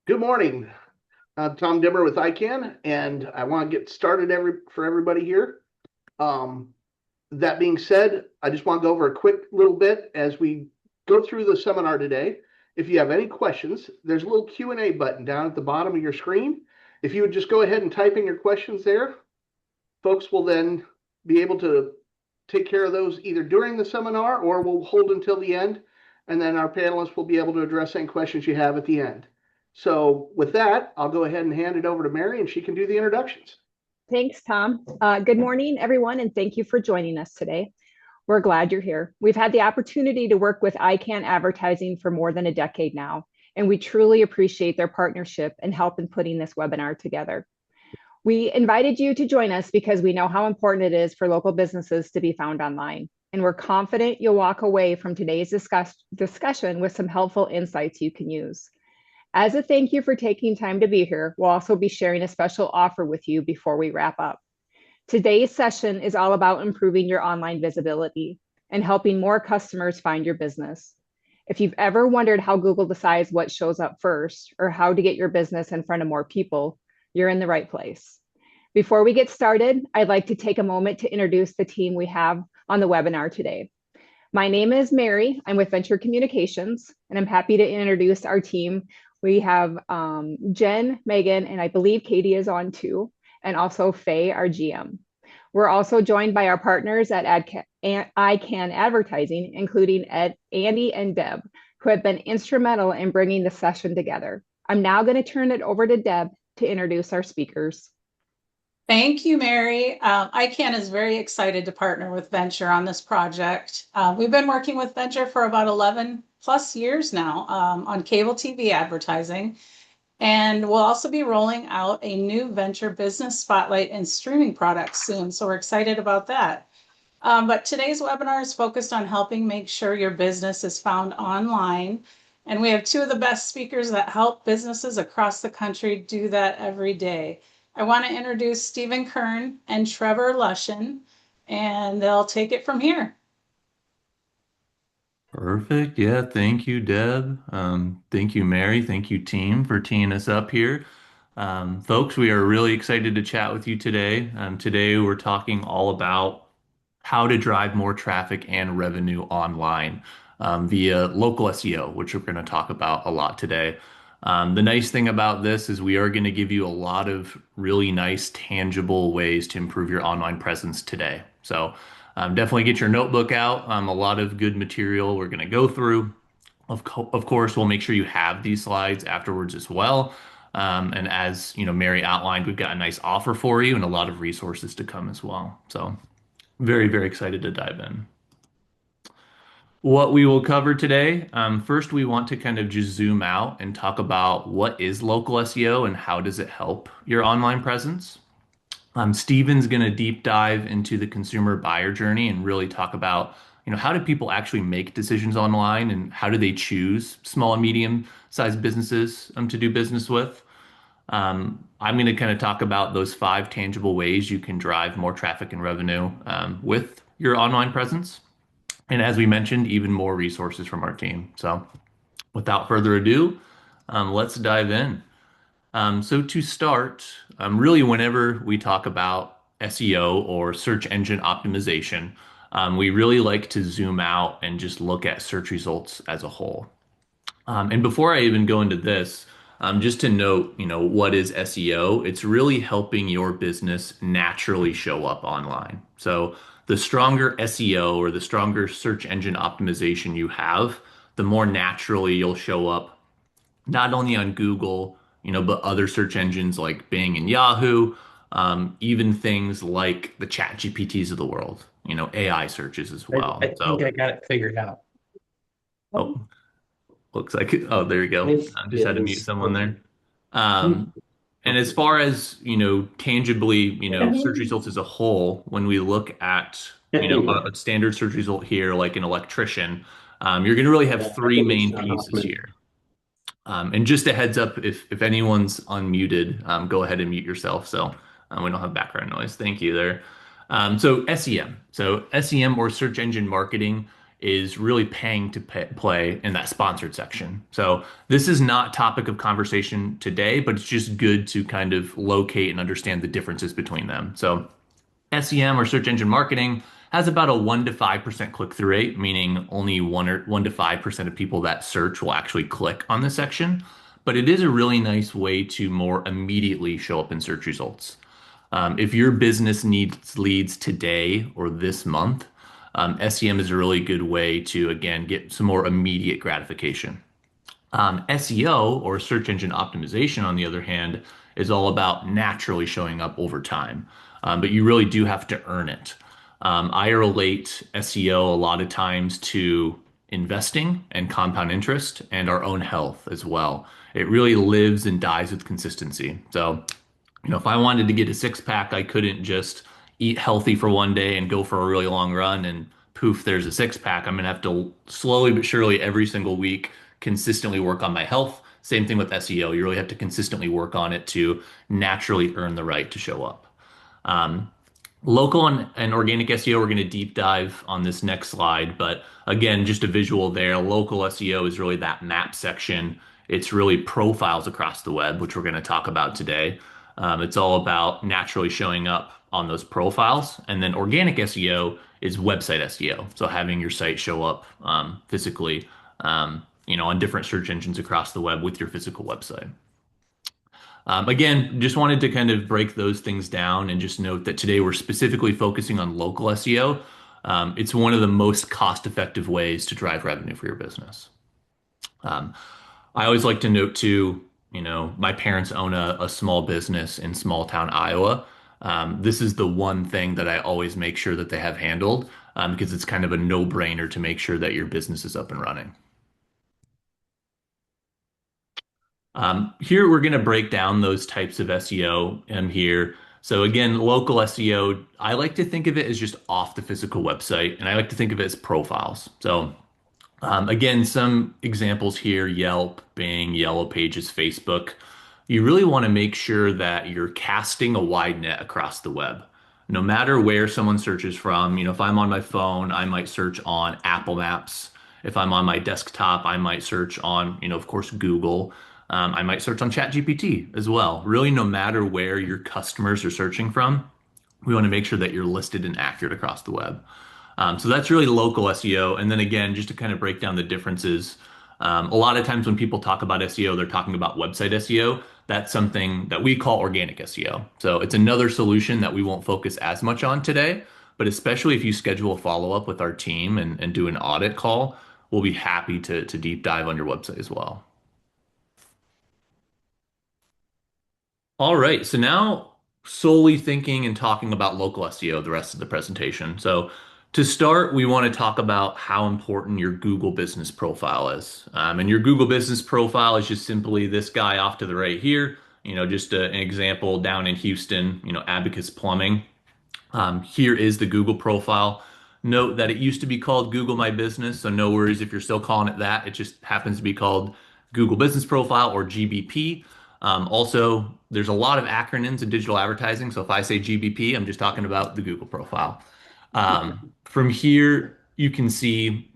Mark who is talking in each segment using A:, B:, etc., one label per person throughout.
A: Good morning. Tom Dimmer with ICANN, and I want to get started for everybody here. Um, that being said, I just want to go over a quick little bit as we go through the seminar today. If you have any questions, there's a little Q&A button down at the bottom of your screen. If you would just go ahead and type in your questions there, folks will then be able to take care of those either during the seminar or we'll hold until the end, and then our panelists will be able to address any questions you have at the end. So with that, I'll go ahead and hand it over to Mary and she can do the introductions.
B: Thanks, Tom. Good morning, everyone, and thank you for joining us today. We're glad you're here. We've had the opportunity to work with ICANN Advertising for more than a decade now, and we truly appreciate their partnership and help in putting this webinar together. We invited you to join us because we know how important it is for local businesses to be found online, and we're confident you'll walk away from today's discussion with some helpful insights you can use. As a thank you for taking time to be here, we'll also be sharing a special offer with you before we wrap up. Today's session is all about improving your online visibility and helping more customers find your business. If you've ever wondered how Google decides what shows up first or how to get your business in front of more people, you're in the right place. Before we get started, I'd like to take a moment to introduce the team we have on the webinar today. My name is Mary. I'm with Venture Communications, and I'm happy to introduce our team. We have Jen, Megan, and I believe Katie is on too, and also Faye, our GM. We're also joined by our partners at ICANN Advertising, including Andy and Deb, who have been instrumental in bringing the session together. I'm now going to turn it over to Deb to introduce our speakers.
C: Thank you, Mary. ICANN is very excited to partner with Venture on this project. We've been working with Venture for about 11 plus years now on cable TV advertising. And we'll also be rolling out a new Venture Business Spotlight and streaming product soon. So we're excited about that. But today's webinar is focused on helping make sure your business is found online. And we have two of the best speakers that help businesses across the country do that every day. I want to introduce Stephen Kern and Trevor Lushin, and they'll take it from here.
D: Perfect. Yeah, thank you, Deb. Thank you, Mary. Thank you, team, for teeing us up here. Folks, we are really excited to chat with you today. Today, we're talking all about how to drive more traffic and revenue online via local SEO, which we're going to talk about a lot today. The nice thing about this is we are going to give you a lot of really nice, tangible ways to improve your online presence today. So definitely get your notebook out. A lot of good material we're going to go through. Of course, we'll make sure you have these slides afterwards as well. And as you know, Mary outlined, we've got a nice offer for you and a lot of resources to come as well. So very, very excited to dive in. What we will cover today, first we want to kind of just zoom out and talk about what is local SEO and how does it help your online presence. Steven's going to deep dive into the consumer buyer journey and really talk about, how do people actually make decisions online and how do they choose small and medium sized businesses to do business with. I'm going to kind of talk about those 5 tangible ways you can drive more traffic and revenue with your online presence. And as we mentioned, even more resources from our team. So without further ado, let's dive in. So to start, really whenever we talk about SEO or search engine optimization, we really like to zoom out and just look at search results as a whole. And before I even go into this, just to note, what is SEO? It's really helping your business naturally show up online. So the stronger SEO or the stronger search engine optimization you have, the more naturally you'll show up, not only on Google, but other search engines like Bing and Yahoo, even things like the Chat GPTs of the world, AI searches as well.
E: I think I got it figured out.
D: Oh, looks like it. Oh, there you go. I just had to mute someone there. And as far as, tangibly, search results as a whole, when we look at, a standard search result here, like an electrician, you're going to really have 3 main pieces here. And just a heads up, if anyone's unmuted, go ahead and mute yourself so we don't have background noise. Thank you there. So SEM. So SEM or search engine marketing is really paying to play in that sponsored section. So this is not topic of conversation today, but it's just good to kind of locate and understand the differences between them. So SEM or search engine marketing has about a 1 to 5% click-through rate, meaning only 1 to 5% of people that search will actually click on this section. But it is a really nice way to more immediately show up in search results. If your business needs leads today or this month, SEM is a really good way to, again, get some more immediate gratification. SEO or search engine optimization, on the other hand, is all about naturally showing up over time. But you really do have to earn it. I relate SEO a lot of times to investing and compound interest and our own health as well. It really lives and dies with consistency. So, if I wanted to get a six pack, I couldn't just eat healthy for one day and go for a really long run and poof, there's a six pack. I'm gonna have to slowly but surely every single week consistently work on my health. Same thing with SEO. You really have to consistently work on it to naturally earn the right to show up. Um, Local and organic SEO, we're going to deep dive on this next slide. But again, just a visual there. Local SEO is really that map section. It's really profiles across the web, which we're going to talk about today. It's all about naturally showing up on those profiles. And then organic SEO is website SEO. So having your site show up physically, on different search engines across the web with your physical website. Again, just wanted to kind of break those things down and just note that today we're specifically focusing on local SEO. It's one of the most cost-effective ways to drive revenue for your business. Um, I always like to note too, my parents own a small business in small town Iowa. This is the one thing that I always make sure that they have handled because it's kind of a no-brainer to make sure that your business is up and running. Here we're going to break down those types of SEO here. So again, local SEO, I like to think of it as just off the physical website, and I like to think of it as profiles. So again, some examples here, Yelp, Bing, Yellow Pages, Facebook. You really want to make sure that you're casting a wide net across the web. No matter where someone searches from, if I'm on my phone, I might search on Apple Maps. If I'm on my desktop, I might search on, of course, Google. I might search on ChatGPT as well. Really, no matter where your customers are searching from, we want to make sure that you're listed and accurate across the web. So that's really local SEO. And then again, just to kind of break down the differences, a lot of times when people talk about SEO, they're talking about website SEO. That's something that we call organic SEO. So it's another solution that we won't focus as much on today, but especially if you schedule a follow-up with our team and do an audit call, we'll be happy to deep dive on your website as well. All right, so now solely thinking and talking about local SEO the rest of the presentation. So to start, we want to talk about how important your Google business profile is. And your Google business profile is just simply this guy off to the right here, just an example down in Houston, Abacus Plumbing. Here is the Google profile. Note that it used to be called Google My Business, so no worries if you're still calling it that. It just happens to be called Google Business Profile or GBP. Also, there's a lot of acronyms in digital advertising, so if I say GBP, I'm just talking about the Google profile. From here, you can see,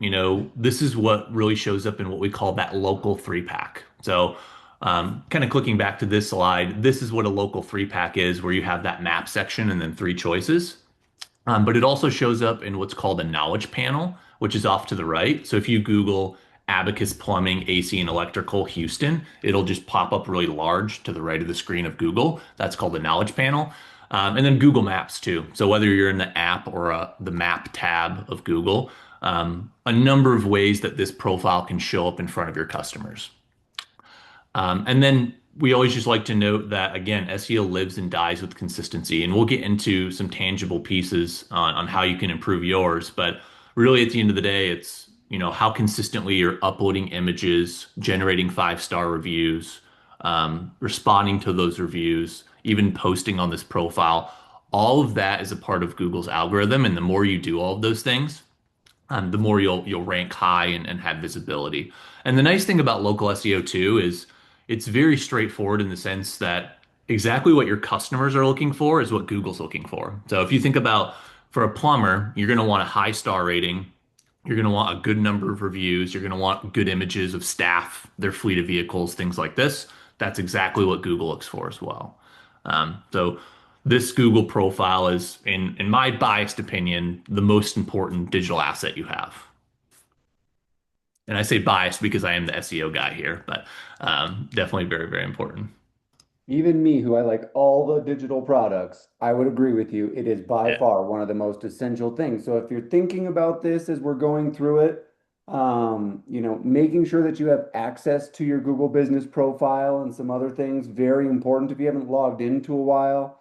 D: this is what really shows up in what we call that local three pack. So kind of clicking back to this slide, this is what a local three pack is, where you have that map section and then three choices. But it also shows up in what's called a knowledge panel, which is off to the right. So if you Google Abacus Plumbing, AC and Electrical Houston, it'll just pop up really large to the right of the screen of Google. That's called the knowledge panel. And then Google Maps too. So whether you're in the app or the map tab of Google, a number of ways that this profile can show up in front of your customers. And then we always just like to note that, again, SEO lives and dies with consistency. And we'll get into some tangible pieces on how you can improve yours. But really, at the end of the day, it's, how consistently you're uploading images, generating 5-star reviews, responding to those reviews, even posting on this profile. All of that is a part of Google's algorithm. And the more you do all of those things, the more you'll rank high and have visibility. And the nice thing about local SEO too is it's very straightforward in the sense that exactly what your customers are looking for is what Google's looking for. So if you think about for a plumber, you're going to want a high star rating. You're going to want a good number of reviews. You're going to want good images of staff, their fleet of vehicles, things like this. That's exactly what Google looks for as well. So this Google profile is, in my biased opinion, the most important digital asset you have. And I say biased because I am the SEO guy here, but definitely very, very important.
E: Even me, who I like all the digital products, I would agree with you. It is by
D: Yeah.
E: far one of the most essential things. So if you're thinking about this as we're going through it, making sure that you have access to your Google Business profile and some other things, very important. If you haven't logged into a while,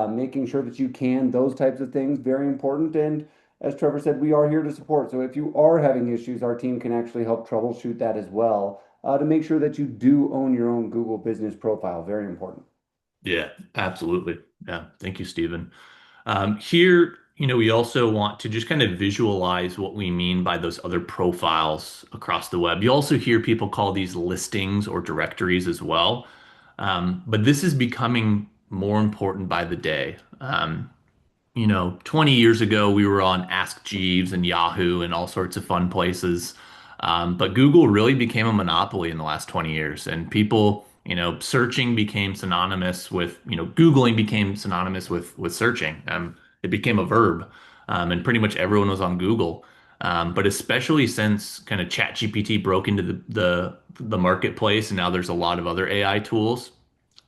E: making sure that you can, those types of things, very important. And as Trevor said, we are here to support. So if you are having issues, our team can actually help troubleshoot that as well to make sure that you do own your own Google Business profile. Very important.
D: Yeah, absolutely. Yeah. Thank you, Stephen. Here, we also want to just kind of visualize what we mean by those other profiles across the web. You also hear people call these listings or directories as well. But this is becoming more important by the day. 20 years ago, we were on Ask Jeeves and Yahoo and all sorts of fun places. But Google really became a monopoly in the last 20 years. And people, searching became synonymous with, Googling became synonymous with searching. It became a verb. And pretty much everyone was on Google. But especially since kind of ChatGPT broke into the marketplace, and now there's a lot of other AI tools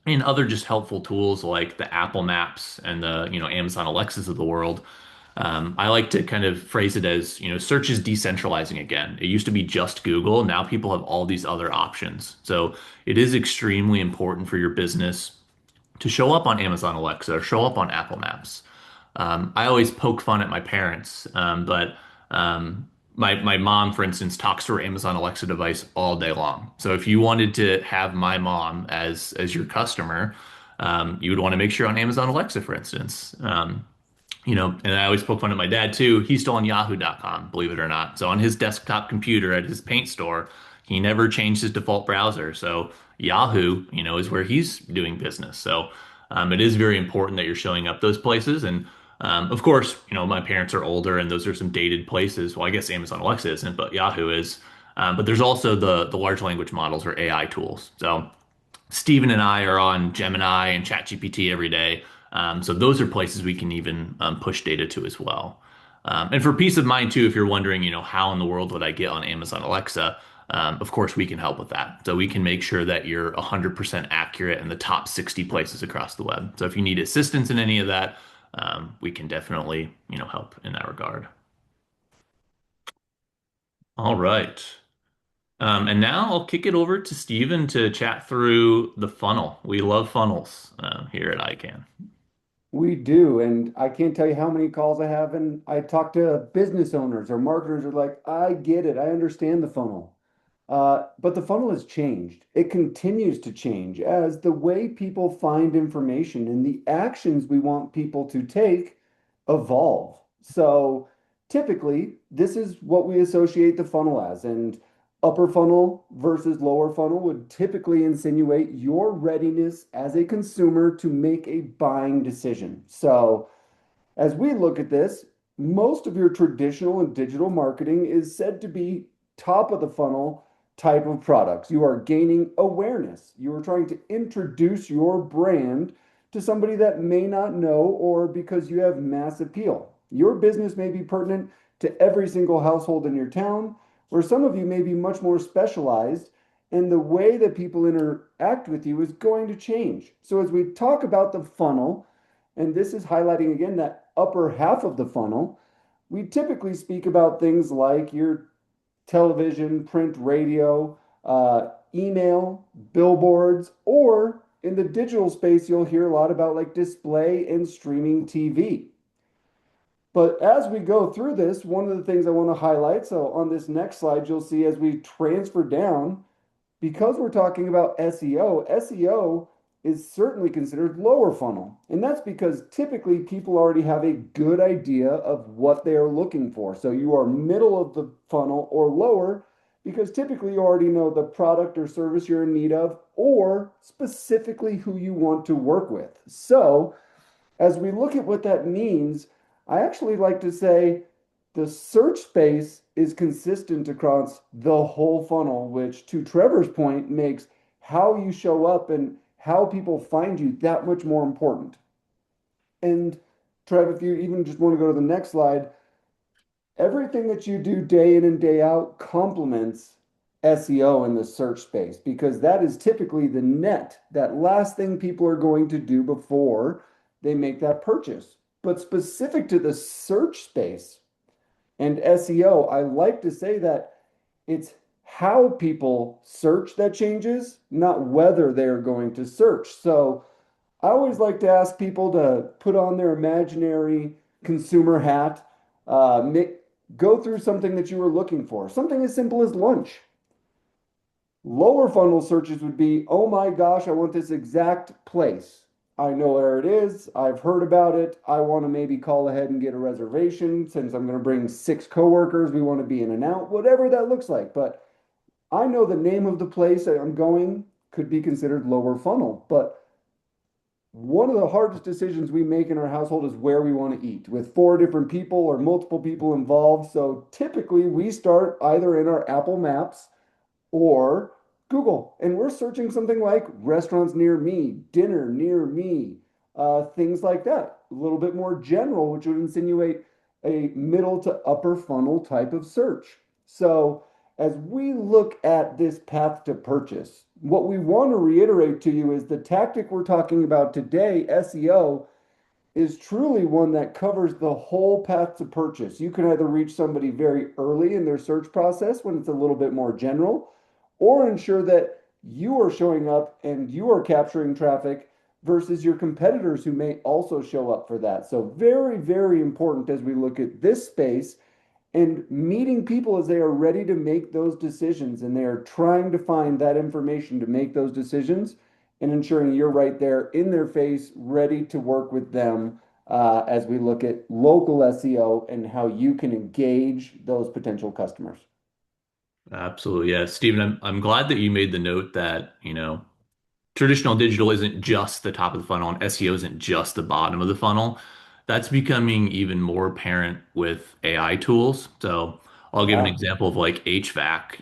D: and other just helpful tools like the Apple Maps and the Amazon Alexas of the world. I like to kind of phrase it as search is decentralizing again. It used to be just Google. Now people have all these other options. So it is extremely important for your business to show up on Amazon Alexa or show up on Apple Maps. I always poke fun at my parents, but my mom, for instance, talks to her Amazon Alexa device all day long. So if you wanted to have my mom as your customer, you would want to make sure on Amazon Alexa, for instance. And I always poke fun at my dad too. He's still on Yahoo.com, believe it or not. So on his desktop computer at his paint store, he never changed his default browser. So Yahoo, is where he's doing business. So it is very important that you're showing up those places. And of course, my parents are older and those are some dated places. Well, I guess Amazon Alexa isn't, but Yahoo is. But there's also the large language models or AI tools. So Steven and I are on Gemini and ChatGPT every day. So those are places we can even push data to as well. And for peace of mind too, if you're wondering, how in the world would I get on Amazon Alexa? Of course, we can help with that. So we can make sure that you're 100% accurate in the top 60 places across the web. So if you need assistance in any of that, we can definitely, help in that regard. All right. And now I'll kick it over to Steven to chat through the funnel. We love funnels here at ICANN.
E: We do, and I can't tell you how many calls I have, and I talk to business owners or marketers who are like, I get it, I understand the funnel. But the funnel has changed. It continues to change as the way people find information and the actions we want people to take evolve. So typically, this is what we associate the funnel as. And upper funnel versus lower funnel would typically insinuate your readiness as a consumer to make a buying decision. So as we look at this, most of your traditional and digital marketing is said to be top of the funnel type of products. You are gaining awareness. You are trying to introduce your brand to somebody that may not know, or because you have mass appeal. Your business may be pertinent to every single household in your town, where some of you may be much more specialized, and the way that people interact with you is going to change. So as we talk about the funnel, and this is highlighting again that upper half of the funnel, we typically speak about things like your television, print, radio, email, billboards, or in the digital space, you'll hear a lot about like display and streaming TV. But as we go through this, one of the things I want to highlight, so on this next slide, you'll see as we transfer down, because we're talking about SEO is certainly considered lower funnel. And that's because typically people already have a good idea of what they are looking for. So you are middle of the funnel or lower because typically you already know the product or service you're in need of or specifically who you want to work with. So as we look at what that means, I actually like to say The search space is consistent across the whole funnel, which, to Trevor's point, makes how you show up and how people find you that much more important. And Trev, if you even just want to go to the next slide, everything that you do day in and day out complements SEO in the search space because that is typically the net, that last thing people are going to do before they make that purchase. But specific to the search space and SEO, I like to say that it's how people search that changes, not whether they're going to search. So I always like to ask people to put on their imaginary consumer hat, make, go through something that you were looking for, something as simple as lunch. Lower funnel searches would be, oh my gosh, I want this exact place. I know where it is. I've heard about it. I want to maybe call ahead and get a reservation since I'm going to bring 6 coworkers. We want to be in and out, whatever that looks like. But I know the name of the place that I'm going could be considered lower funnel, but one of the hardest decisions we make in our household is where we want to eat with 4 different people or multiple people involved. So typically we start either in our Apple Maps or Google, and we're searching something like restaurants near me, dinner near me, things like that. A little bit more general, which would insinuate a middle to upper funnel type of search. So, as we look at this path to purchase, what we want to reiterate to you is the tactic we're talking about today, SEO, is truly one that covers the whole path to purchase. You can either reach somebody very early in their search process when it's a little bit more general, or ensure that you are showing up and you are capturing traffic versus your competitors who may also show up for that. So, very, very important as we look at this space and meeting people as they are ready to make those decisions and they are trying to find that information to make those decisions and ensuring you're right there in their face, ready to work with them as we look at local SEO and how you can engage those potential customers.
D: Absolutely. Yeah. Stephen, I'm glad that you made the note that, traditional digital isn't just the top of the funnel and SEO isn't just the bottom of the funnel. That's becoming even more apparent with AI tools. So I'll give an
E: Yeah.
D: example of like HVAC.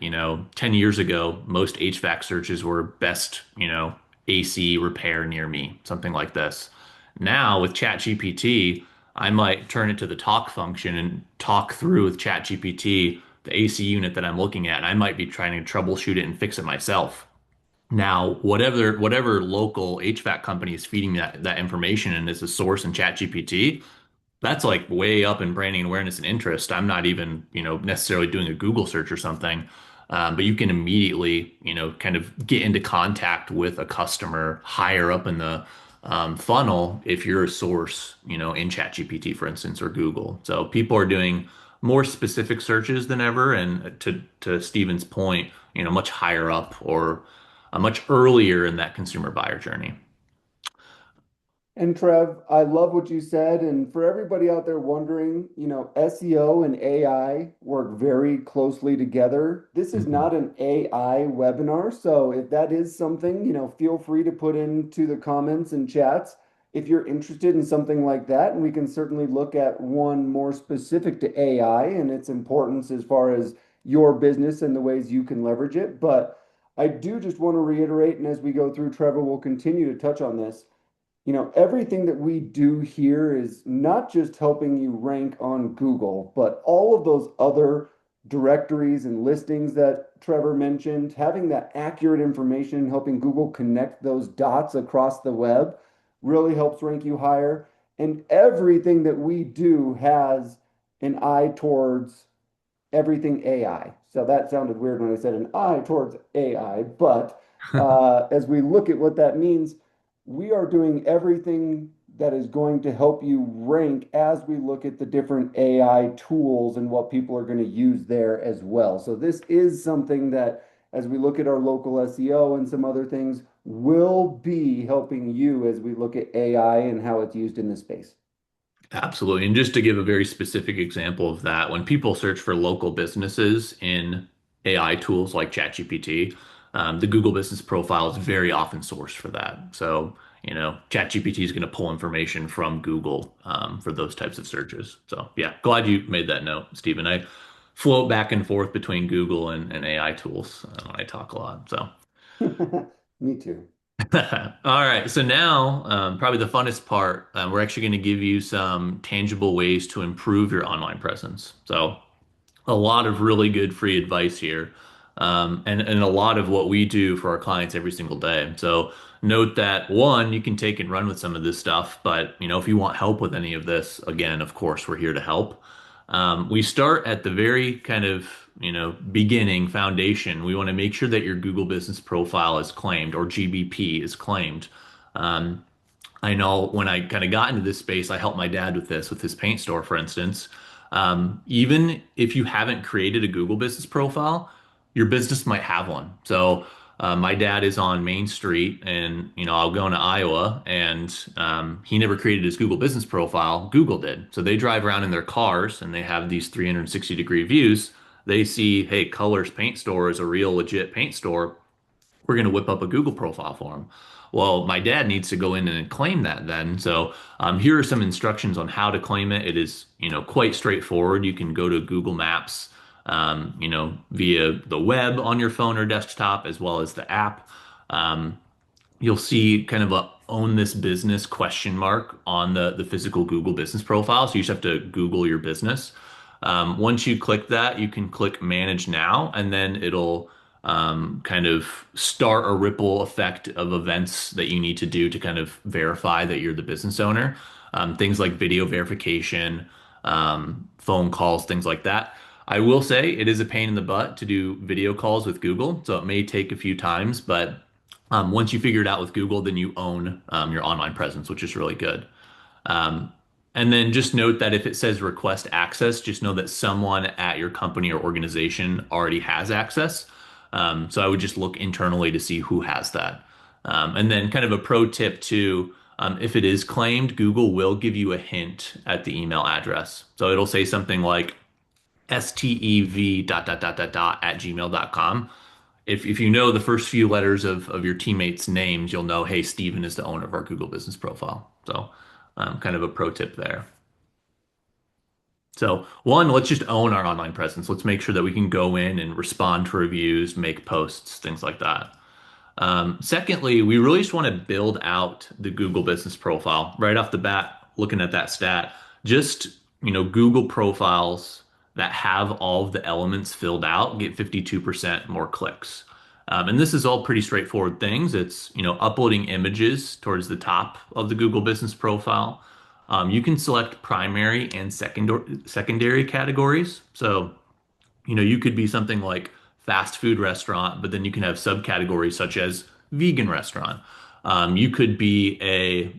D: 10 years ago, most HVAC searches were best, AC repair near me, something like this. Now with ChatGPT, I might turn it to the talk function and talk through with ChatGPT the AC unit that I'm looking at, and I might be trying to troubleshoot it and fix it myself. Now, whatever local HVAC company is feeding that information and is a source in ChatGPT, that's like way up in branding awareness and interest. I'm not even, necessarily doing a Google search or something. But you can immediately, kind of get into contact with a customer higher up in the funnel if you're a source, in ChatGPT, for instance, or Google. So people are doing more specific searches than ever. And to Stephen's point, much higher up or much earlier in that consumer buyer journey.
E: And Trev, I love what you said. And for everybody out there wondering, SEO and AI work very closely together. This is
D: Mhm.
E: not an AI webinar. So if that is something, feel free to put into the comments and chats if you're interested in something like that. And we can certainly look at one more specific to AI and its importance as far as your business and the ways you can leverage it. But I do just want to reiterate, and as we go through, Trevor will continue to touch on this. Everything that we do here is not just helping you rank on Google, but all of those other directories and listings that Trevor mentioned, having that accurate information, helping Google connect those dots across the web really helps rank you higher. And everything that we do has an eye towards everything AI. So that sounded weird when I said an eye towards AI, but as we look at what that means, we are doing everything that is going to help you rank as we look at the different AI tools and what people are going to use there as well. So this is something that, as we look at our local SEO and some other things, will be helping you as we look at AI and how it's used in this space.
D: Absolutely. And just to give a very specific example of that, when people search for local businesses in AI tools like ChatGPT, the Google Business Profile is very often sourced for that. So ChatGPT is going to pull information from Google for those types of searches. So yeah, glad you made that note, Stephen. I float back and forth between Google and AI tools when I talk a lot. So
E: Me too.
D: all right, so now probably the funnest part, we're actually going to give you some tangible ways to improve your online presence. So a lot of really good free advice here, and a lot of what we do for our clients every single day. So note that one, you can take and run with some of this stuff, but if you want help with any of this, again, of course, we're here to help. We start at the very kind of beginning foundation. We want to make sure that your Google Business Profile is claimed or GBP is claimed. Um, I know when I kind of got into this space, I helped my dad with this, with his paint store, for instance. Even if you haven't created a Google business profile, your business might have one. So, my dad is on Main Street, and I'll go into Iowa, and he never created his Google business profile. Google did. So they drive around in their cars, and they have these 360-degree views. They see, hey, Colors Paint Store is a real legit paint store. We're going to whip up a Google profile for him. Well, my dad needs to go in and claim that then. So here are some instructions on how to claim it. It is, quite straightforward. You can go to Google Maps, via the web on your phone or desktop, as well as the app. Um, you'll see kind of a own this business question mark on the physical Google business profile. So you just have to Google your business. Once you click that, you can click manage now, and then it'll kind of start a ripple effect of events that you need to do to kind of verify that you're the business owner. Things like video verification, phone calls, things like that. I will say it is a pain in the butt to do video calls with Google, so it may take a few times, but once you figure it out with Google, then you own your online presence, which is really good. Um, and then just note that if it says request access, just know that someone at your company or organization already has access. So I would just look internally to see who has that. And then kind of a pro tip too, if it is claimed, Google will give you a hint at the email address. So it'll say something like stev dot at gmail.com. If you know the first few letters of your teammates' names, you'll know, hey, Steven is the owner of our Google business profile. So kind of a pro tip there. So one, let's just own our online presence. Let's make sure that we can go in and respond to reviews, make posts, things like that. Secondly, we really just want to build out the Google business profile right off the bat. Looking at that stat, just Google profiles that have all of the elements filled out get 52% more clicks. And this is all pretty straightforward things. It's uploading images towards the top of the Google business profile. You can select primary and secondary categories. So you could be something like fast food restaurant, but then you can have subcategories such as vegan restaurant. You could be a,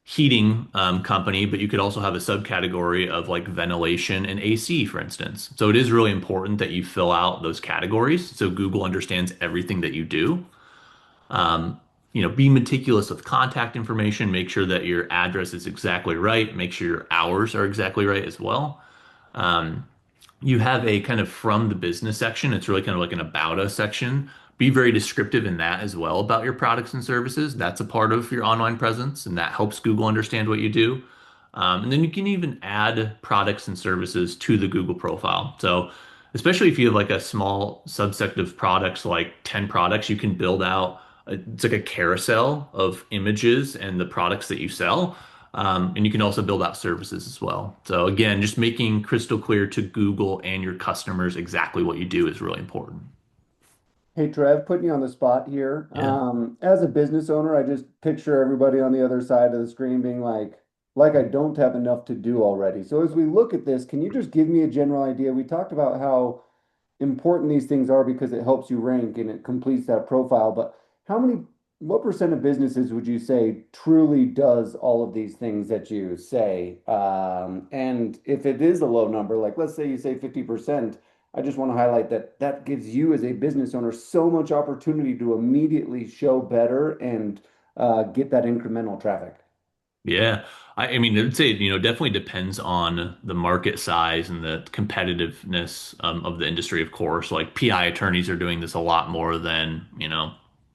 D: heating company, but you could also have a subcategory of like ventilation and AC, for instance. So it is really important that you fill out those categories so Google understands everything that you do. Be meticulous with contact information, make sure that your address is exactly right, make sure your hours are exactly right as well. Um, you have a kind of from the business section. It's really kind of like an about us section. Be very descriptive in that as well about your products and services. That's a part of your online presence, and that helps Google understand what you do. And then you can even add products and services to the Google profile. So, especially if you have like a small subset of products, like 10 products, you can build out, it's like a carousel of images and the products that you sell. And you can also build out services as well. So again, just making crystal clear to Google and your customers exactly what you do is really important.
E: Hey Trev, putting you on the spot here.
D: Yeah.
E: As a business owner, I just picture everybody on the other side of the screen being like I don't have enough to do already. So as we look at this, can you just give me a general idea? We talked about how important these things are because it helps you rank and it completes that profile. But what percent of businesses would you say truly does all of these things that you say? And if it is a low number, like let's say you say 50%, I just want to highlight that that gives you as a business owner so much opportunity to immediately show better and get that incremental traffic.
D: Yeah. I mean, I'd say, definitely depends on the market size and the competitiveness of the industry, of course. Like PI attorneys are doing this a lot more than,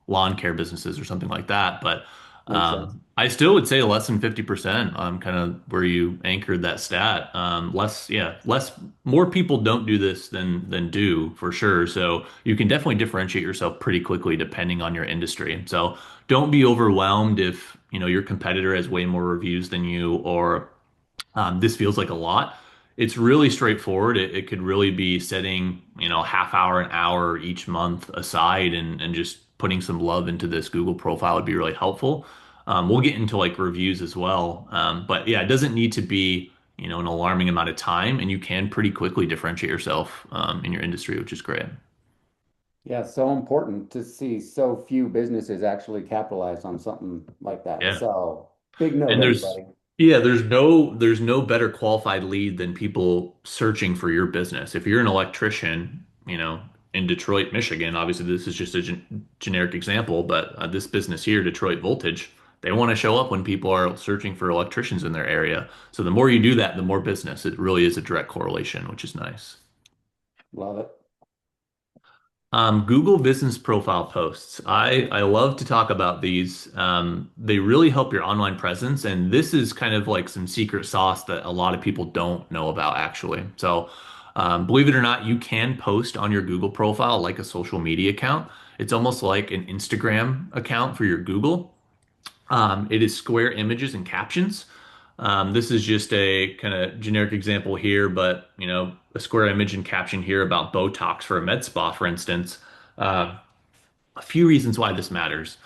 D: lawn care businesses or something like that. But
E: Makes sense.
D: I still would say less than 50%, kind of where you anchored that stat. More people don't do this than do for sure. So you can definitely differentiate yourself pretty quickly depending on your industry. So don't be overwhelmed if, your competitor has way more reviews than you, or this feels like a lot. It's really straightforward. It could really be setting, half hour, an hour each month aside, and just putting some love into this Google profile would be really helpful. We'll get into like reviews as well. But yeah, it doesn't need to be, an alarming amount of time, and you can pretty quickly differentiate yourself in your industry, which is great.
E: Yeah, so important to see so few businesses actually capitalize on something like that.
D: Yeah.
E: So big note,
D: And there's
E: everybody.
D: yeah, there's no better qualified lead than people searching for your business. If you're an electrician, in Detroit, Michigan, obviously this is just a generic example, but this business here, Detroit Voltage, they want to show up when people are searching for electricians in their area. So the more you do that, the more business. It really is a direct correlation, which is nice.
E: Love it.
D: Google Business Profile posts. I love to talk about these. They really help your online presence, and this is kind of like some secret sauce that a lot of people don't know about actually. So, believe it or not, you can post on your Google profile like a social media account. It's almost like an Instagram account for your Google. It is square images and captions. This is just a kind of generic example here, but a square image and caption here about Botox for a med spa, for instance. Uh, a few reasons why this matters.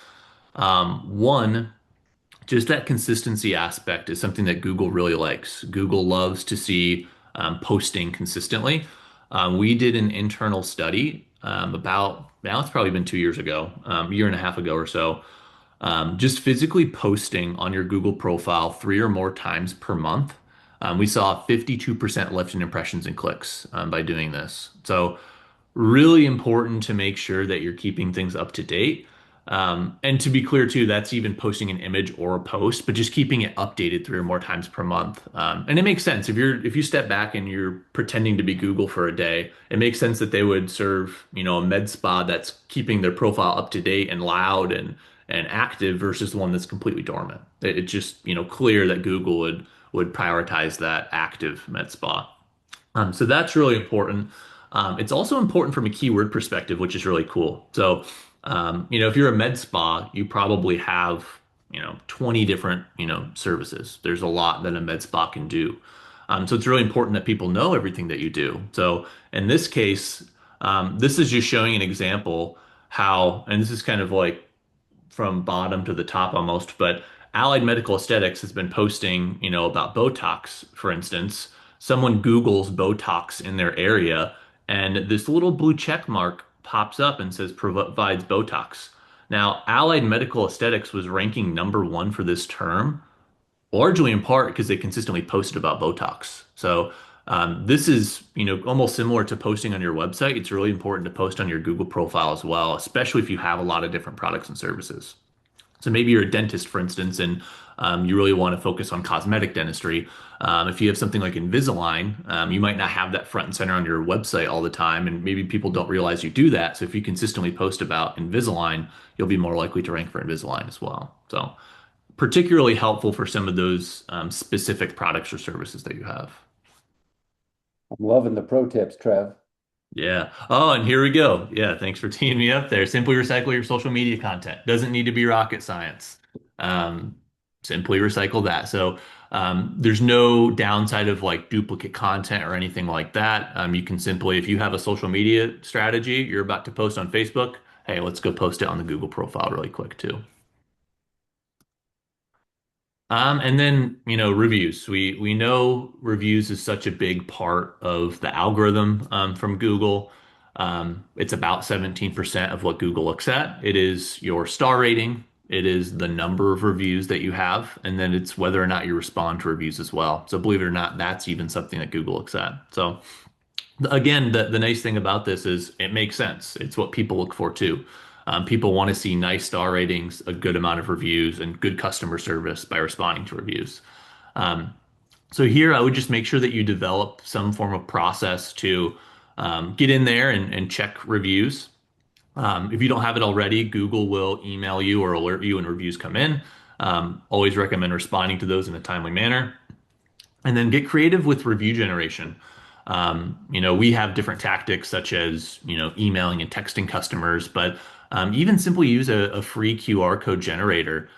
D: One, just that consistency aspect is something that Google really likes. Google loves to see posting consistently. We did an internal study about, now it's probably been 2 years ago, a year and a half ago or so, just physically posting on your Google profile three or more times per month. We saw a 52% lift in impressions and clicks by doing this. So, really important to make sure that you're keeping things up to date. And to be clear too, that's even posting an image or a post, but just keeping it updated three or more times per month. And it makes sense if you step back and you're pretending to be Google for a day, it makes sense that they would serve, a med spa that's keeping their profile up to date and loud and active versus the one that's completely dormant. It's just, clear that Google would prioritize that active med spa. So that's really important. It's also important from a keyword perspective, which is really cool. So, if you're a med spa, you probably have, 20 different, services. There's a lot that a med spa can do. So it's really important that people know everything that you do. So in this case, this is just showing an example how, and this is kind of like from bottom to the top almost, but Allied Medical Aesthetics has been posting, about Botox, for instance. Someone Googles Botox in their area, and this little blue check mark pops up and says provides Botox. Now, Allied Medical Aesthetics was ranking number one for this term, largely in part because they consistently posted about Botox. So this is, almost similar to posting on your website. It's really important to post on your Google profile as well, especially if you have a lot of different products and services. So maybe you're a dentist, for instance, and you really want to focus on cosmetic dentistry. If you have something like Invisalign, you might not have that front and center on your website all the time, and maybe people don't realize you do that. So if you consistently post about Invisalign, you'll be more likely to rank for Invisalign as well. So particularly helpful for some of those specific products or services that you have.
E: I'm loving the pro tips, Trev.
D: Yeah. Oh, and here we go. Yeah, thanks for teeing me up there. Simply recycle your social media content. Doesn't need to be rocket science. Um, simply recycle that. So there's no downside of like duplicate content or anything like that. You can simply, if you have a social media strategy, you're about to post on Facebook, hey, let's go post it on the Google profile really quick too. And then, reviews. We know reviews is such a big part of the algorithm from Google. It's about 17% of what Google looks at. It is your star rating, it is the number of reviews that you have, and then it's whether or not you respond to reviews as well. So believe it or not, that's even something that Google looks at. So again, the nice thing about this is it makes sense. It's what people look for too. People want to see nice star ratings, a good amount of reviews, and good customer service by responding to reviews. Um, so here, I would just make sure that you develop some form of process to get in there and check reviews. If you don't have it already, Google will email you or alert you when reviews come in. Always recommend responding to those in a timely manner. And then get creative with review generation. We have different tactics such as, emailing and texting customers, but even simply use a free QR code generator.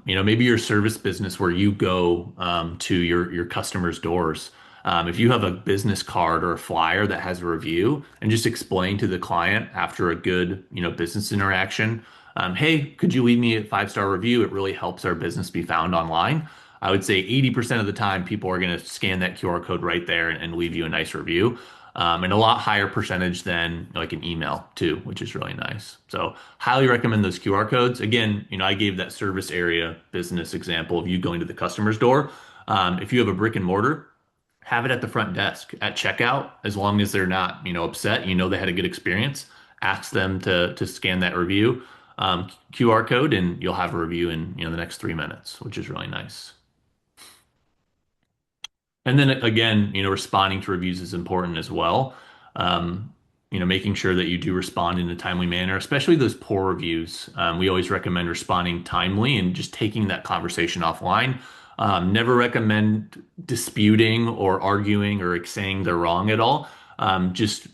D: Maybe your service business where you go to your customers' doors. If you have a business card or a flyer that has a review and just explain to the client after a good, business interaction, hey, could you leave me a 5-star review? It really helps our business be found online. I would say 80% of the time, people are going to scan that QR code right there and leave you a nice review. And a lot higher percentage than like an email too, which is really nice. So highly recommend those QR codes. Again, I gave that service area business example of you going to the customer's door. If you have a brick and mortar, have it at the front desk at checkout, as long as they're not, upset, they had a good experience. Ask them to scan that review QR code, and you'll have a review in, the next 3 minutes, which is really nice. And then again, responding to reviews is important as well. Um, Making sure that you do respond in a timely manner, especially those poor reviews. We always recommend responding timely and just taking that conversation offline. Never recommend disputing or arguing or saying they're wrong at all. Just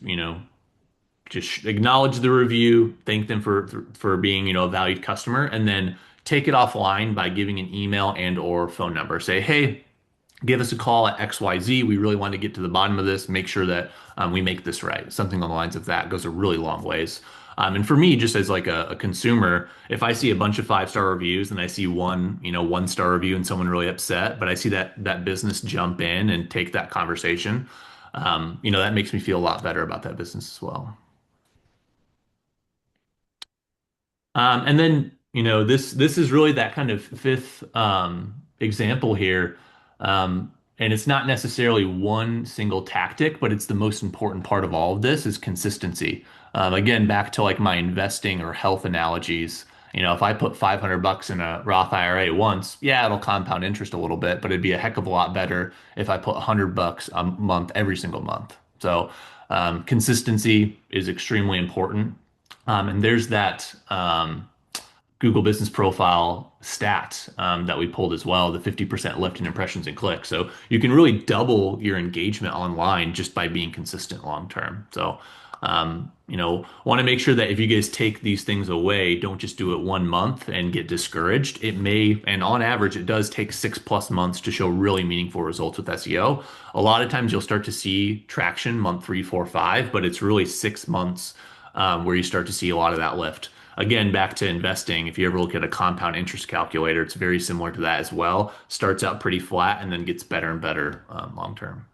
D: acknowledge the review, thank them for being, a valued customer, and then take it offline by giving an email and or phone number. Say, hey, give us a call at XYZ. We really want to get to the bottom of this, make sure that we make this right. Something on the lines of that goes a really long ways. And for me, just as like a consumer, if I see a bunch of 5-star reviews and I see one, 1-star review and someone really upset, but I see that business jump in and take that conversation, that makes me feel a lot better about that business as well. And then, this is really that kind of fifth example here. And it's not necessarily one single tactic, but it's the most important part of all of this is consistency. Again, back to like my investing or health analogies. If I put 500 bucks in a Roth IRA once, yeah, it'll compound interest a little bit, but it'd be a heck of a lot better if I put 100 bucks a month every single month. So, consistency is extremely important. And there's that Google Business Profile stat that we pulled as well, the 50% lift in impressions and clicks. So you can really double your engagement online just by being consistent long term. So, want to make sure that if you guys take these things away, don't just do it 1 month and get discouraged. It may, and on average, it does take 6+ months to show really meaningful results with SEO. A lot of times you'll start to see traction month 3, 4, 5, but it's really 6 months where you start to see a lot of that lift. Again, back to investing, if you ever look at a compound interest calculator, it's very similar to that as well. Starts out pretty flat and then gets better and better long term.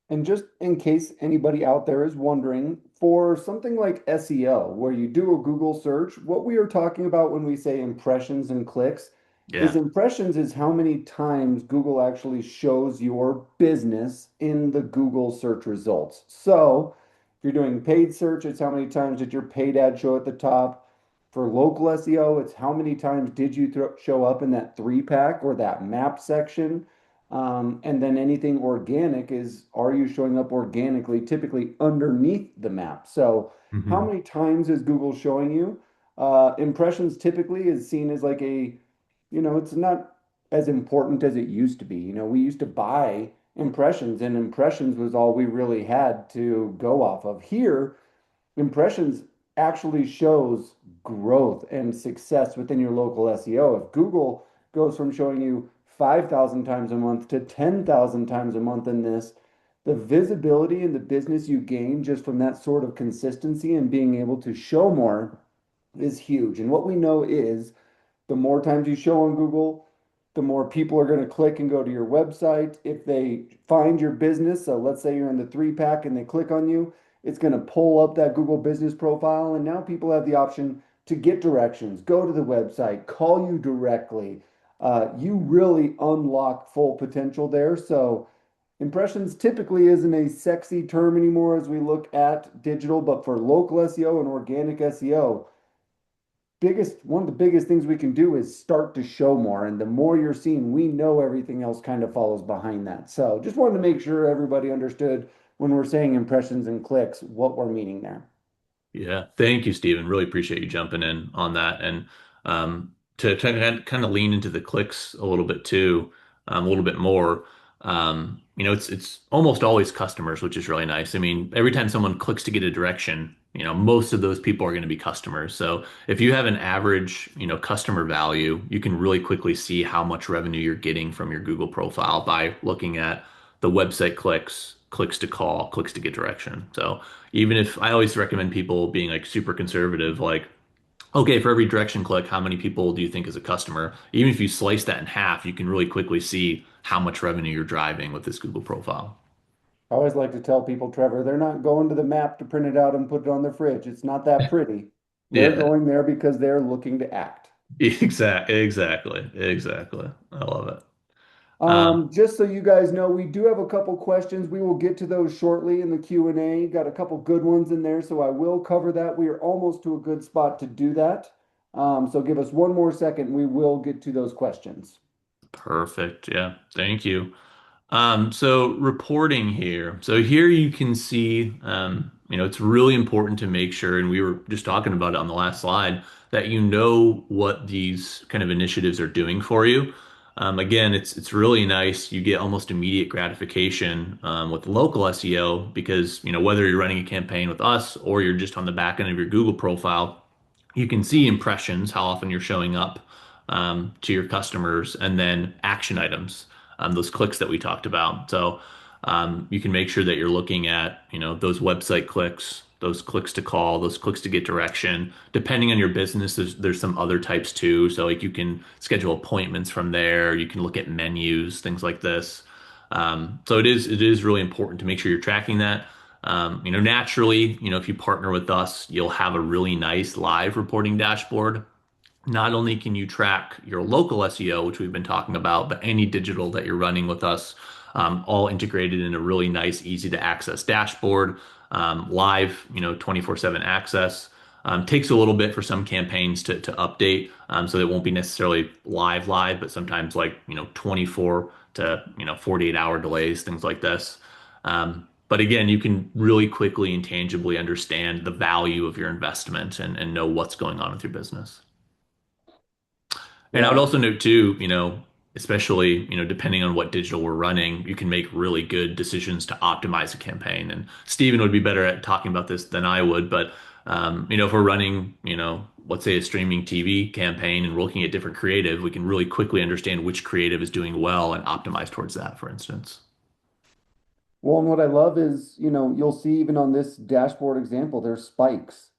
E: And just in case anybody out there is wondering, for something like SEO, where you do a Google search, what we are talking about when we say impressions and clicks is
D: Yeah.
E: impressions is how many times Google actually shows your business in the Google search results. So if you're doing paid search, it's how many times did your paid ad show at the top. For local SEO, it's how many times did you show up in that 3-pack or that map section. And then anything organic is, are you showing up organically, typically underneath the map? So how
D: Hmm.
E: many times is Google showing you? Impressions typically is seen as like it's not as important as it used to be. We used to buy impressions, and impressions was all we really had to go off of. Here, impressions actually shows growth and success within your local SEO. If Google goes from showing you 5,000 times a month to 10,000 times a month in this, the visibility and the business you gain just from that sort of consistency and being able to show more is huge. And what we know is the more times you show on Google, the more people are going to click and go to your website. If they find your business, so let's say you're in the 3-pack and they click on you, it's going to pull up that Google business profile. And now people have the option to get directions, go to the website, call you directly. You really unlock full potential there. So, impressions typically isn't a sexy term anymore as we look at digital, but for local SEO and organic SEO, one of the biggest things we can do is start to show more. And the more you're seeing, we know everything else kind of follows behind that. So just wanted to make sure everybody understood when we're saying impressions and clicks, what we're meaning there.
D: Yeah. Thank you, Stephen. Really appreciate you jumping in on that. And to kind of lean into the clicks a little bit too, a little bit more. It's almost always customers, which is really nice. I mean, every time someone clicks to get a direction, most of those people are going to be customers. So if you have an average, customer value, you can really quickly see how much revenue you're getting from your Google profile by looking at the website clicks, clicks to call, clicks to get direction. So even if I always recommend people being like super conservative, like, okay, for every direction click, how many people do you think is a customer? Even if you slice that in half, you can really quickly see how much revenue you're driving with this Google profile.
E: I always like to tell people, Trevor, they're not going to the map to print it out and put it on their fridge. It's not that pretty. They're
D: Yeah,
E: going there because they're looking to act.
D: exactly. I love it. Um,
E: Just so you guys know, we do have a couple questions. We will get to those shortly in the Q&A. Got a couple good ones in there, so I will cover that. We are almost to a good spot to do that. So give us one more second. We will get to those questions.
D: Perfect. Yeah, thank you. So reporting here. So here you can see, it's really important to make sure, and we were just talking about it on the last slide, that you know what these kind of initiatives are doing for you. Again, it's really nice. You get almost immediate gratification with local SEO because, whether you're running a campaign with us or you're just on the back end of your Google profile, you can see impressions, how often you're showing up to your customers, and then action items, those clicks that we talked about. So you can make sure that you're looking at, those website clicks, those clicks to call, those clicks to get direction. Depending on your business, there's some other types too. So like you can schedule appointments from there. You can look at menus, things like this. So it is really important to make sure you're tracking that. Naturally, if you partner with us, you'll have a really nice live reporting dashboard. Not only can you track your local SEO, which we've been talking about, but any digital that you're running with us, all integrated in a really nice, easy to access dashboard, live, 24/7 access. Takes a little bit for some campaigns to update, so it won't be necessarily live, but sometimes like 24 to 48-hour delays, things like this. But again, you can really quickly and tangibly understand the value of your investment and know what's going on with your business. And I would
E: Yeah.
D: also note too, especially, depending on what digital we're running, you can make really good decisions to optimize a campaign. And Steven would be better at talking about this than I would, but if we're running, let's say a streaming TV campaign and we're looking at different creative, we can really quickly understand which creative is doing well and optimize towards that, for instance.
E: Well, and what I love is, you'll see even on this dashboard example, there's spikes.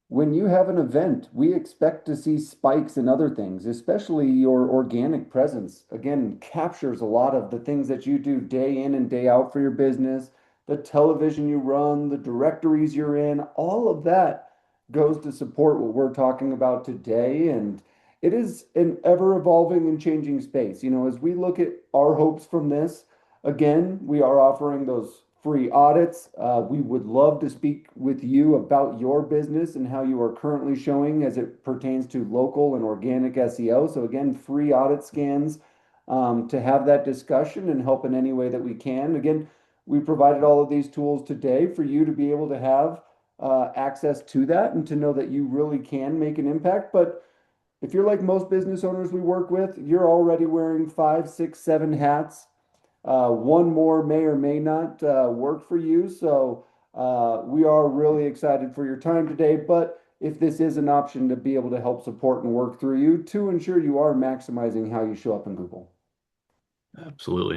E: When you have an event, we expect to see spikes in other things, especially your organic presence. Again, captures a lot of the things that you do day in and day out for your business, the television you run, the directories you're in, all of that goes to support what we're talking about today. And it is an ever evolving and changing space. As we look at our hopes from this, again, we are offering those free audits. We would love to speak with you about your business and how you are currently showing as it pertains to local and organic SEO. So again, free audit scans to have that discussion and help in any way that we can. Again, we provided all of these tools today for you to be able to have access to that and to know that you really can make an impact. But if you're like most business owners we work with, you're already wearing 5, 6, 7 hats. One more may or may not work for you. So we are really excited for your time today. But if this is an option to be able to help support and work through you to ensure you are maximizing how you show up in Google.
D: Absolutely.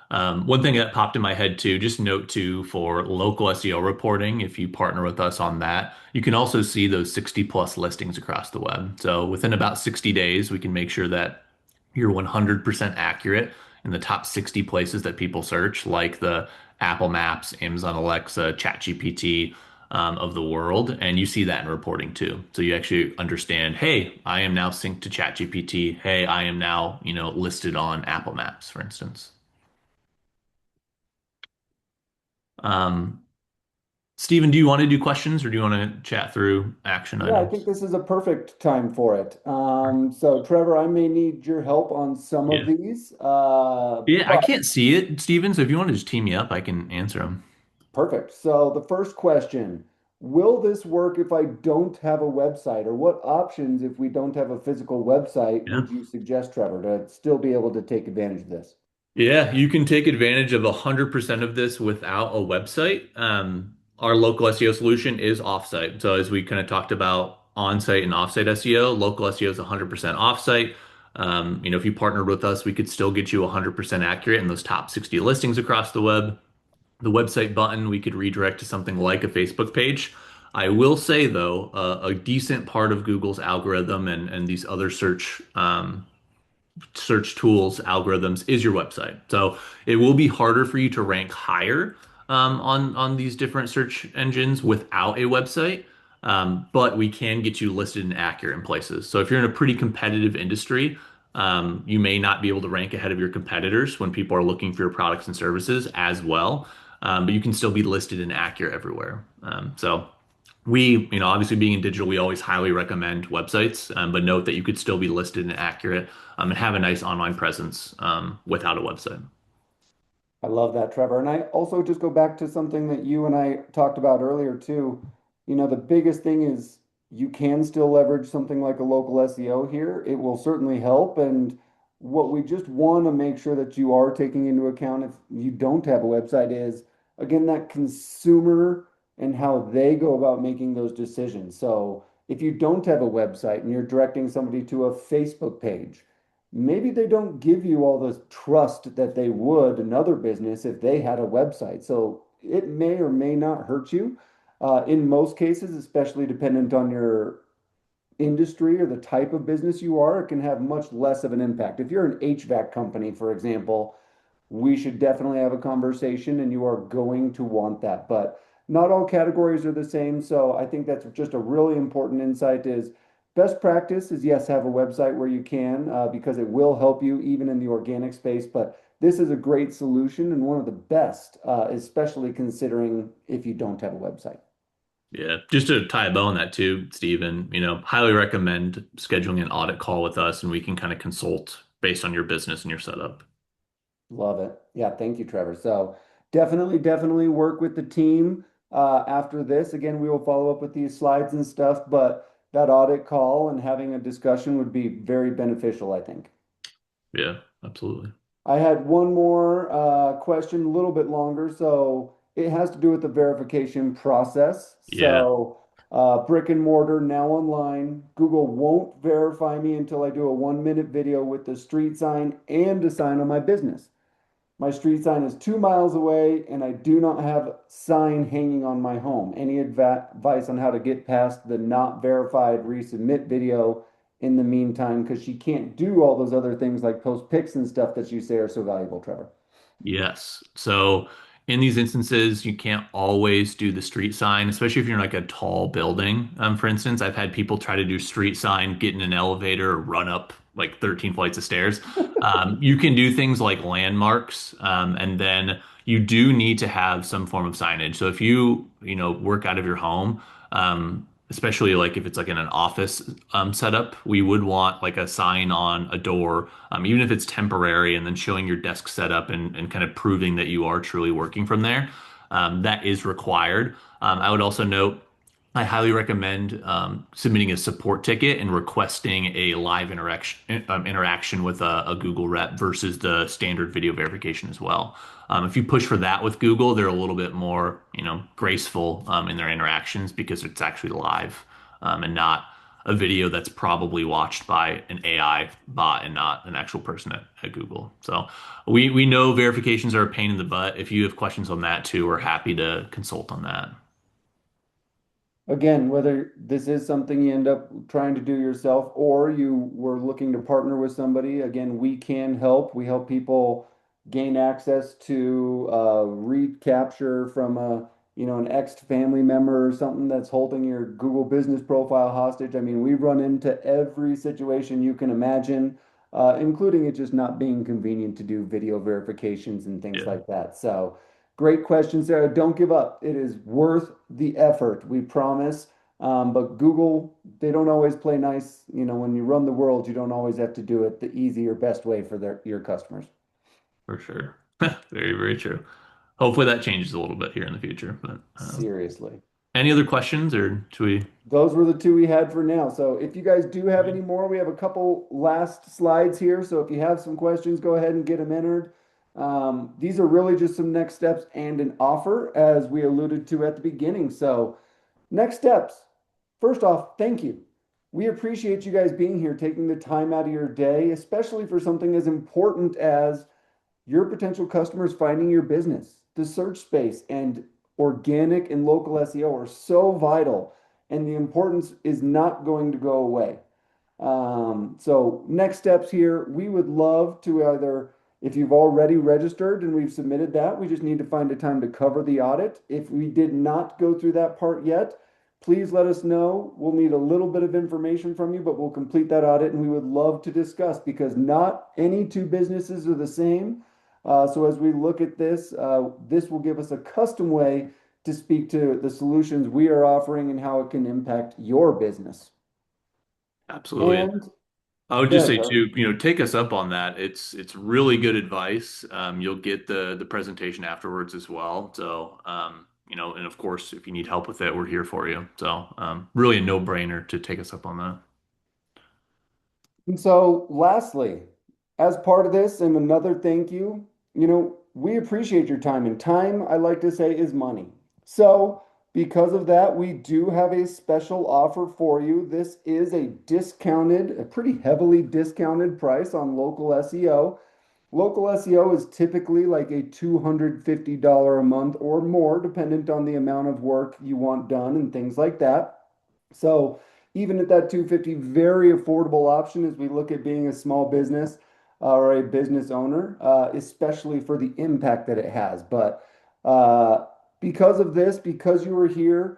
D: And one thing that popped in my head too, just note too for local SEO reporting, if you partner with us on that, you can also see those 60 plus listings across the web. So within about 60 days, we can make sure that you're 100% accurate in the top 60 places that people search, like the Apple Maps, Amazon Alexa, ChatGPT of the world. And you see that in reporting too. So you actually understand, hey, I am now synced to ChatGPT. Hey, I am now, listed on Apple Maps, for instance. Um, Stephen, do you want to do questions or do you want to chat through action
E: Yeah, I think
D: items?
E: this is a perfect time for it. So Trevor, I may need your help on some of
D: Yeah.
E: these,
D: Yeah, I
E: but
D: can't see it, Stephen. So if you want to just team me up, I can answer them.
E: perfect. So the first question, will this work if I don't have a website? Or what options, if we don't have a physical website,
D: Yeah.
E: would you suggest, Trevor, to still be able to take advantage of this?
D: Yeah, you can take advantage of 100% of this without a website. Our local SEO solution is offsite. So as we kind of talked about on-site and offsite SEO, local SEO is 100% offsite. If you partnered with us, we could still get you 100% accurate in those top 60 listings across the web. The website button, we could redirect to something like a Facebook page. I will say though, a decent part of Google's algorithm and these other search tools algorithms is your website. So it will be harder for you to rank higher on these different search engines without a website. But we can get you listed and accurate in places. So if you're in a pretty competitive industry, you may not be able to rank ahead of your competitors when people are looking for your products and services as well. But you can still be listed and accurate everywhere. So obviously being in digital, we always highly recommend websites, but note that you could still be listed and accurate, and have a nice online presence, without a website.
E: I love that, Trevor. And I also just go back to something that you and I talked about earlier too. The biggest thing is you can still leverage something like a local SEO here. It will certainly help. And what we just want to make sure that you are taking into account if you don't have a website is, again, that consumer and how they go about making those decisions. So if you don't have a website and you're directing somebody to a Facebook page, maybe they don't give you all the trust that they would another business if they had a website. So it may or may not hurt you. In most cases, especially dependent on your industry or the type of business you are, it can have much less of an impact. If you're an HVAC company, for example, we should definitely have a conversation and you are going to want that. But not all categories are the same. So I think that's just a really important insight is best practice is yes, have a website where you can because it will help you even in the organic space. But this is a great solution and one of the best, especially considering if you don't have a website.
D: Yeah, just to tie a bow on that too, Stephen, highly recommend scheduling an audit call with us, and we can kind of consult based on your business and your setup.
E: Love it. Yeah, thank you, Trevor. So definitely work with the team after this. Again, we will follow up with these slides and stuff, but that audit call and having a discussion would be very beneficial, I think.
D: Yeah, absolutely.
E: I had one more question, a little bit longer. So it has to do with the verification process.
D: Yeah.
E: So brick and mortar, now online. Google won't verify me until I do a 1 minute video with the street sign and a sign on my business. My street sign is 2 miles away, and I do not have sign hanging on my home. Any advice on how to get past the not verified resubmit video in the meantime? Because she can't do all those other things like post pics and stuff that you say are so valuable, Trevor.
D: Yes. So in these instances, you can't always do the street sign, especially if you're in like a tall building. For instance, I've had people try to do street sign, get in an elevator, or run up like 13 flights of stairs. You can do things like landmarks, and then you do need to have some form of signage. So if you work out of your home, especially like if it's like in an office setup, we would want like a sign on a door, even if it's temporary, and then showing your desk setup and kind of proving that you are truly working from there. That is required. I would also note I highly recommend submitting a support ticket and requesting a live interaction with a Google rep versus the standard video verification as well. If you push for that with Google, they're a little bit more, graceful in their interactions because it's actually live, and not a video that's probably watched by an AI bot and not an actual person at Google. So we know verifications are a pain in the butt. If you have questions on that too, we're happy to consult on that.
E: Again, whether this is something you end up trying to do yourself or you were looking to partner with somebody, again, we can help. We help people gain access to recapture from an ex-family member or something that's holding your Google business profile hostage. I mean, we run into every situation you can imagine, including it just not being convenient to do video verifications and things
D: Yeah,
E: like that. So great question, Sarah. Don't give up. It is worth the effort, we promise. But Google, they don't always play nice. When you run the world, you don't always have to do it the easy or best way for your customers.
D: for sure. Very, very true. Hopefully that changes a little bit here in the future. But
E: Seriously.
D: Any other questions or should we?
E: Those were the two we had for now. So if you guys do have any more, we have a couple last slides here. So if you have some questions, go ahead and get them entered. These are really just some next steps and an offer, as we alluded to at the beginning. So next steps. First off, thank you. We appreciate you guys being here, taking the time out of your day, especially for something as important as your potential customers finding your business. The search space and organic and local SEO are so vital, and the importance is not going to go away. So next steps here, we would love to either, if you've already registered and we've submitted that, we just need to find a time to cover the audit. If we did not go through that part yet, please let us know. We'll need a little bit of information from you, but we'll complete that audit and we would love to discuss, because not any two businesses are the same. So as we look at this, this will give us a custom way to speak to the solutions we are offering and how it can impact your business.
D: Absolutely.
E: And
D: I would
E: go
D: just
E: ahead,
D: say
E: Tyler.
D: too, take us up on that. It's really good advice. You'll get the presentation afterwards as well. So, and of course, if you need help with it, we're here for you. So, really a no-brainer to take us up on that.
E: And so, lastly, as part of this, and another thank you, we appreciate your time, and time, I like to say, is money. So, because of that, we do have a special offer for you. This is a pretty heavily discounted price on local SEO. Local SEO is typically like a $250 a month or more, dependent on the amount of work you want done and things like that. So even at that 250, very affordable option as we look at being a small business or a business owner, especially for the impact that it has. But uh, because of this, because you were here,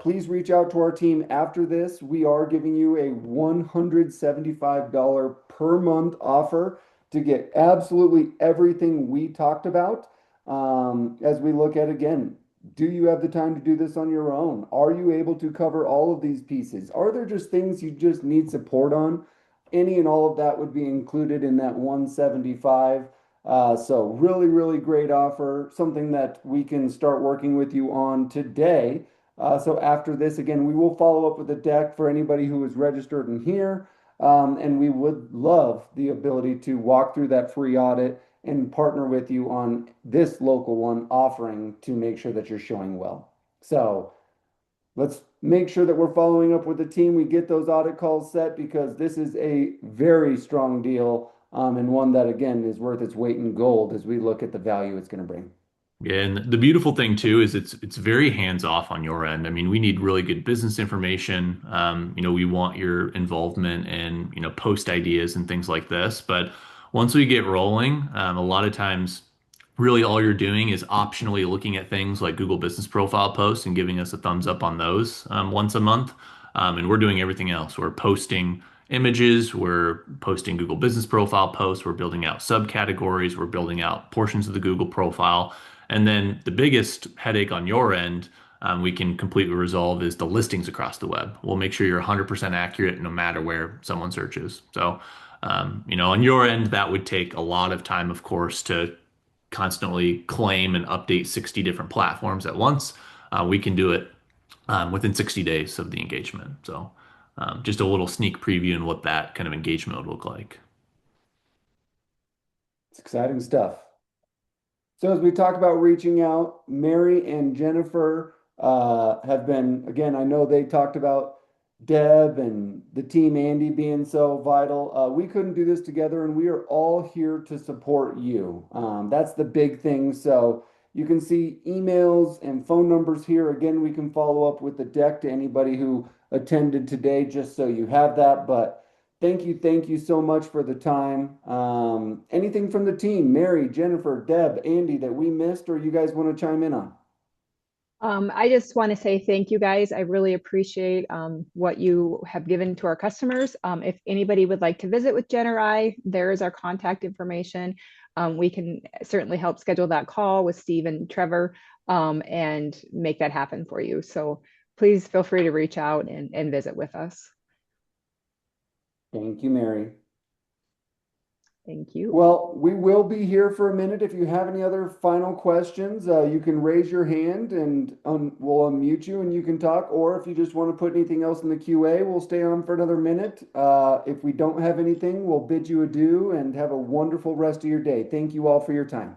E: please reach out to our team after this. We are giving you a $175 per month offer to get absolutely everything we talked about. As we look at, again, do you have the time to do this on your own? Are you able to cover all of these pieces? Are there just things you just need support on? Any and all of that would be included in that 175. So really, really great offer, something that we can start working with you on today. So after this, again, we will follow up with a deck for anybody who is registered in here. And we would love the ability to walk through that free audit and partner with you on this local one offering to make sure that you're showing well. So let's make sure that we're following up with the team. We get those audit calls set, because this is a very strong deal, and one that, again, is worth its weight in gold as we look at the value it's going to bring.
D: Yeah, and the beautiful thing too is it's very hands off on your end. I mean, we need really good business information. We want your involvement and post ideas and things like this. But once we get rolling, a lot of times, really all you're doing is optionally looking at things like Google Business Profile posts and giving us a thumbs up on those once a month. And we're doing everything else. We're posting images, we're posting Google Business Profile posts, we're building out subcategories, we're building out portions of the Google profile. And then the biggest headache on your end, we can completely resolve is the listings across the web. We'll make sure you're 100% accurate no matter where someone searches. So, on your end, that would take a lot of time, of course, to constantly claim and update 60 different platforms at once. We can do it within 60 days of the engagement. So, just a little sneak preview in what that kind of engagement would look like.
E: It's exciting stuff. So as we talk about reaching out, Mary and Jennifer have been, again, I know they talked about Deb and the team Andy being so vital. We couldn't do this together, and we are all here to support you. That's the big thing. So you can see emails and phone numbers here. Again, we can follow up with the deck to anybody who attended today, just so you have that. But thank you so much for the time. Anything from the team, Mary, Jennifer, Deb, Andy, that we missed or you guys want to chime in on?
B: I just want to say thank you guys. I really appreciate what you have given to our customers. If anybody would like to visit with Jen or I, there is our contact information. We can certainly help schedule that call with Steve and Trevor and make that happen for you. So please feel free to reach out and visit with us.
E: Thank you, Mary.
B: Thank you.
E: Well, we will be here for a minute. If you have any other final questions, you can raise your hand and we'll unmute you and you can talk. Or if you just want to put anything else in the QA, we'll stay on for another minute. If we don't have anything, we'll bid you adieu and have a wonderful rest of your day. Thank you all for your time.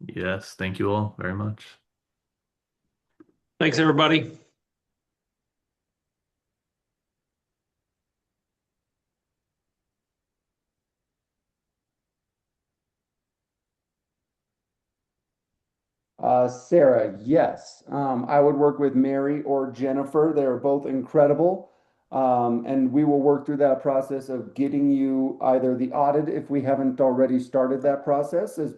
D: Yes, thank you all very much.
F: Thanks, everybody.
E: Sarah, yes. I would work with Mary or Jennifer. They're both incredible. And we will work through that process of getting you either the audit if we haven't already started that process. As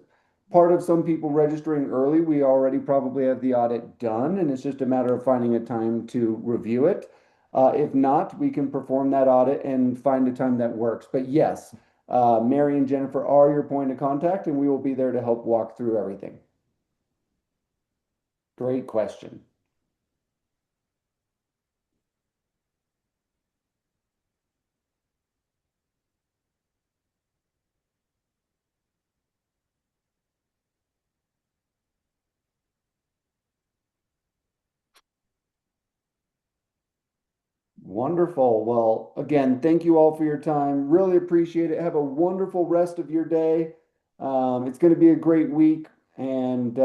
E: part of some people registering early, we already probably have the audit done, and it's just a matter of finding a time to review it. If not, we can perform that audit and find a time that works. But yes, Mary and Jennifer are your point of contact, and we will be there to help walk through everything. Great question. Wonderful. Well, again, thank you all for your time. Really appreciate it. Have a wonderful rest of your day. It's going to be a great week, and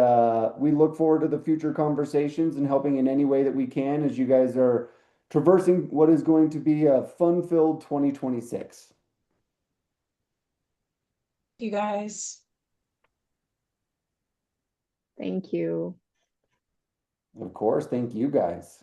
E: we look forward to the future conversations and helping in any way that we can as you guys are traversing what is going to be a fun-filled 2026.
C: You guys.
B: Thank you.
E: Of course, thank you guys.